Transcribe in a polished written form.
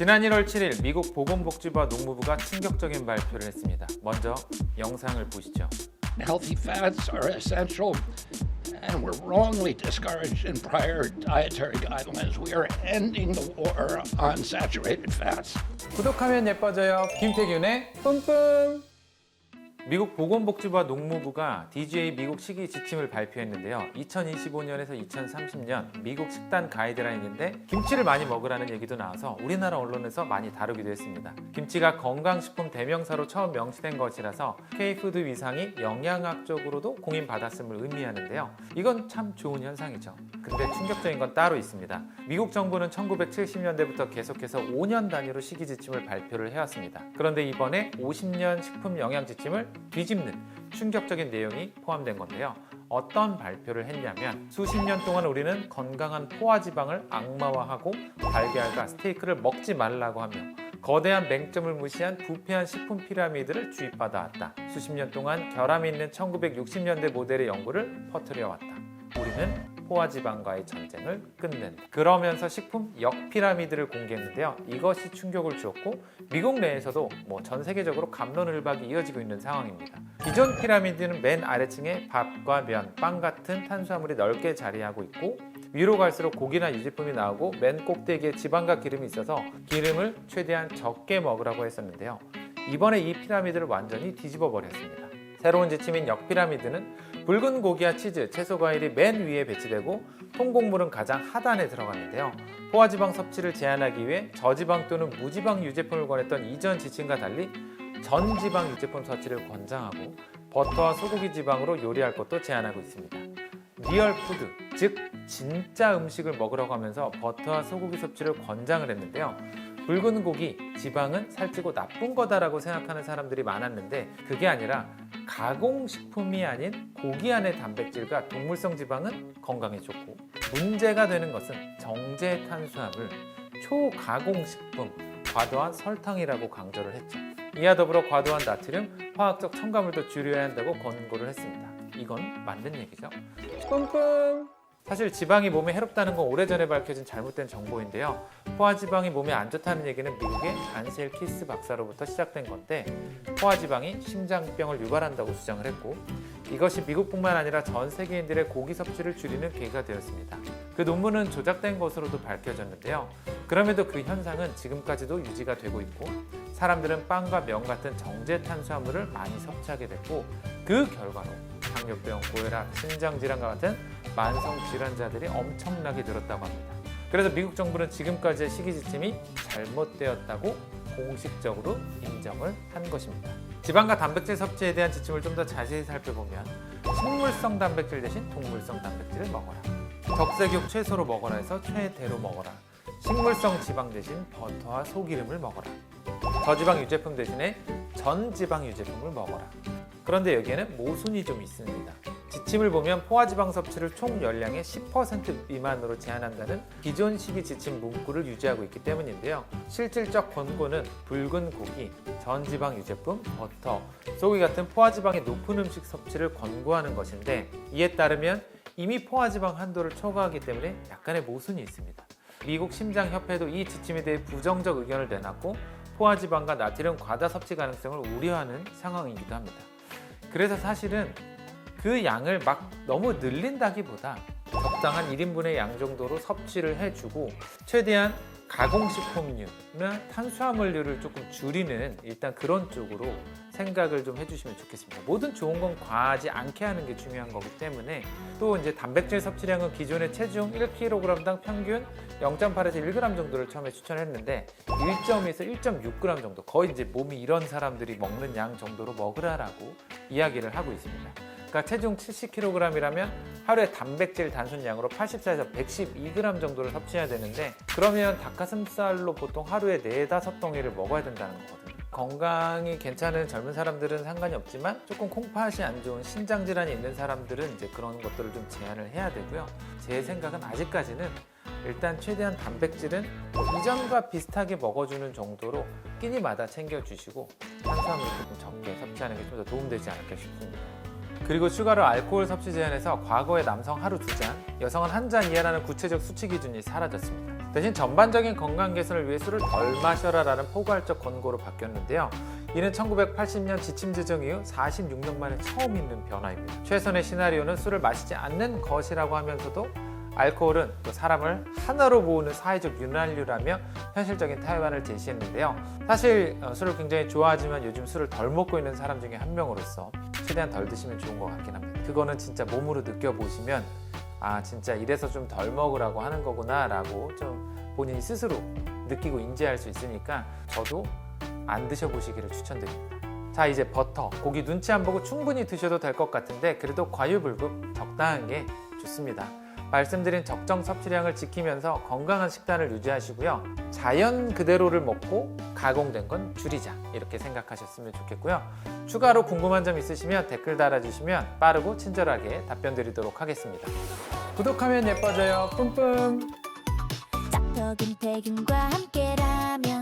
지난 1월 7일 미국 보건복지부와 농무부가 충격적인 발표를 했습니다. 먼저 영상을 보시죠. Healthy fats are essential and were wrongly discouraged in prior dietary guidelines. We are ending the war on saturated fats. 구독하면 예뻐져요. 김태균의 뿜뿜. 미국 보건복지부와 농무부가 DGA 미국 식이 지침을 발표했는데요. 2025년에서 2030년 미국 식단 가이드라인인데 김치를 많이 먹으라는 얘기도 나와서 우리나라 언론에서 많이 다루기도 했습니다. 김치가 건강식품 대명사로 처음 명시된 것이라서 K푸드 위상이 영양학적으로도 공인받았음을 의미하는데요. 이건 참 좋은 현상이죠. 근데 충격적인 건 따로 있습니다. 미국 정부는 1970년대부터 계속해서 5년 단위로 식이 지침을 발표를 해왔습니다. 그런데 이번에 50년 식품 영양 지침을 뒤집는 충격적인 내용이 포함된 건데요. 어떤 발표를 했냐면 수십 년 동안 우리는 건강한 포화지방을 악마화하고 달걀과 스테이크를 먹지 말라고 하며 거대한 맹점을 무시한 부패한 식품 피라미드를 주입받아 왔다. 수십 년 동안 결함이 있는 1960년대 모델의 연구를 퍼뜨려 왔다. 우리는 포화지방과의 전쟁을 끝낸다. 그러면서 식품 역피라미드를 공개했는데요. 이것이 충격을 주었고 미국 내에서도 전 세계적으로 갑론을박이 이어지고 있는 상황입니다. 기존 피라미드는 맨 아래층에 밥과 면, 빵 같은 탄수화물이 넓게 자리하고 있고 위로 갈수록 고기나 유제품이 나오고 맨 꼭대기에 지방과 기름이 있어서 기름을 최대한 적게 먹으라고 했었는데요. 이번에 이 피라미드를 완전히 뒤집어 버렸습니다. 새로운 지침인 역피라미드는 붉은 고기와 치즈, 채소, 과일이 맨 위에 배치되고 통곡물은 가장 하단에 들어갔는데요. 포화지방 섭취를 제한하기 위해 저지방 또는 무지방 유제품을 권했던 이전 지침과 달리 전지방 유제품 섭취를 권장하고 버터와 소고기 지방으로 요리할 것도 제한하고 있습니다. 리얼푸드, 즉 진짜 음식을 먹으라고 하면서 버터와 소고기 섭취를 권장을 했는데요. 붉은 고기, 지방은 살찌고 나쁜 거다라고 생각하는 사람들이 많았는데 그게 아니라 가공식품이 아닌 고기 안의 단백질과 동물성 지방은 건강에 좋고 문제가 되는 것은 정제 탄수화물, 초가공식품, 과도한 설탕이라고 강조를 했죠. 이와 더불어 과도한 나트륨, 화학적 첨가물도 줄여야 한다고 권고를 했습니다. 이건 맞는 얘기죠. 뿜뿜! 사실 지방이 몸에 해롭다는 건 오래전에 밝혀진 잘못된 정보인데요. 포화지방이 몸에 안 좋다는 얘기는 미국의 안셀 키스 박사로부터 시작된 건데 포화지방이 심장병을 유발한다고 주장을 했고 이것이 미국뿐만 아니라 전 세계인들의 고기 섭취를 줄이는 계기가 되었습니다. 그 논문은 조작된 것으로도 밝혀졌는데요. 그럼에도 그 현상은 지금까지도 유지가 되고 있고 사람들은 빵과 면 같은 정제 탄수화물을 많이 섭취하게 됐고 그 결과로 당뇨병, 고혈압, 심장질환과 같은 만성 질환자들이 엄청나게 늘었다고 합니다. 그래서 미국 정부는 지금까지의 식이 지침이 잘못되었다고 공식적으로 인정을 한 것입니다. 지방과 단백질 섭취에 대한 지침을 좀 더 자세히 살펴보면 식물성 단백질 대신 동물성 단백질을 먹어라. 적색육 채소로 먹어라 해서 최대로 먹어라. 식물성 지방 대신 버터와 소기름을 먹어라. 저지방 유제품 대신에 전지방 유제품을 먹어라. 그런데 여기에는 모순이 좀 있습니다. 지침을 보면 포화지방 섭취를 총 열량의 10% 미만으로 제한한다는 기존 식이 지침 문구를 유지하고 있기 때문인데요. 실질적 권고는 붉은 고기, 전지방 유제품, 버터, 소고기 같은 포화지방이 높은 음식 섭취를 권고하는 것인데 이에 따르면 이미 포화지방 한도를 초과하기 때문에 약간의 모순이 있습니다. 미국 심장협회도 이 지침에 대해 부정적 의견을 내놨고 포화지방과 나트륨 과다 섭취 가능성을 우려하는 상황이기도 합니다. 그래서 사실은 그 양을 막 너무 늘린다기보다 적당한 1인분의 양 정도로 섭취를 해주고 최대한 가공식품류나 탄수화물류를 조금 줄이는 일단 그런 쪽으로 생각을 좀 해주시면 좋겠습니다. 뭐든 좋은 건 과하지 않게 하는 게 중요한 거기 때문에 또 이제 단백질 섭취량은 기존의 체중 1kg당 평균 0.8에서 1g 정도를 처음에 추천했는데 1.2에서 1.6g 정도 거의 이제 몸이 이런 사람들이 먹는 양 정도로 먹으라라고 이야기를 하고 있습니다. 그러니까 체중 70kg이라면 하루에 단백질 단순량으로 84에서 112g 정도를 섭취해야 되는데 그러면 닭가슴살로 보통 하루에 4-5덩이를 먹어야 된다는 거거든요. 건강이 괜찮은 젊은 사람들은 상관이 없지만 조금 콩팥이 안 좋은 신장 질환이 있는 사람들은 이제 그런 것들을 좀 제한을 해야 되고요. 제 생각은 아직까지는 일단 최대한 단백질은 이전과 비슷하게 먹어주는 정도로 끼니마다 챙겨주시고 탄수화물을 조금 적게 섭취하는 게 좀 더 도움되지 않을까 싶습니다. 그리고 추가로 알코올 섭취 제한에서 과거의 남성 하루 2잔, 여성은 1잔 이하라는 구체적 수치 기준이 사라졌습니다. 대신 전반적인 건강 개선을 위해 술을 덜 마셔라라는 포괄적 권고로 바뀌었는데요. 이는 1980년 지침 제정 이후 46년 만에 처음 있는 변화입니다. 최선의 시나리오는 술을 마시지 않는 것이라고 하면서도 알코올은 또 사람을 하나로 모으는 사회적 윤활유라며 현실적인 타협안을 제시했는데요. 사실 술을 굉장히 좋아하지만 요즘 술을 덜 먹고 있는 사람 중에 한 명으로서 최대한 덜 드시면 좋은 것 같긴 합니다. 그거는 진짜 몸으로 느껴보시면 아 진짜 이래서 좀 덜 먹으라고 하는 거구나 라고 좀 본인이 스스로 느끼고 인지할 수 있으니까 저도 안 드셔보시기를 추천드립니다. 자, 이제 버터, 고기 눈치 안 보고 충분히 드셔도 될 것 같은데 그래도 과유불급 적당한 게 좋습니다. 말씀드린 적정 섭취량을 지키면서 건강한 식단을 유지하시고요. 자연 그대로를 먹고 가공된 건 줄이자 이렇게 생각하셨으면 좋겠고요. 추가로 궁금한 점 있으시면 댓글 달아주시면 빠르고 친절하게 답변 드리도록 하겠습니다. 구독하면 예뻐져요. 뿜뿜. 닥터 김태균과 함께라면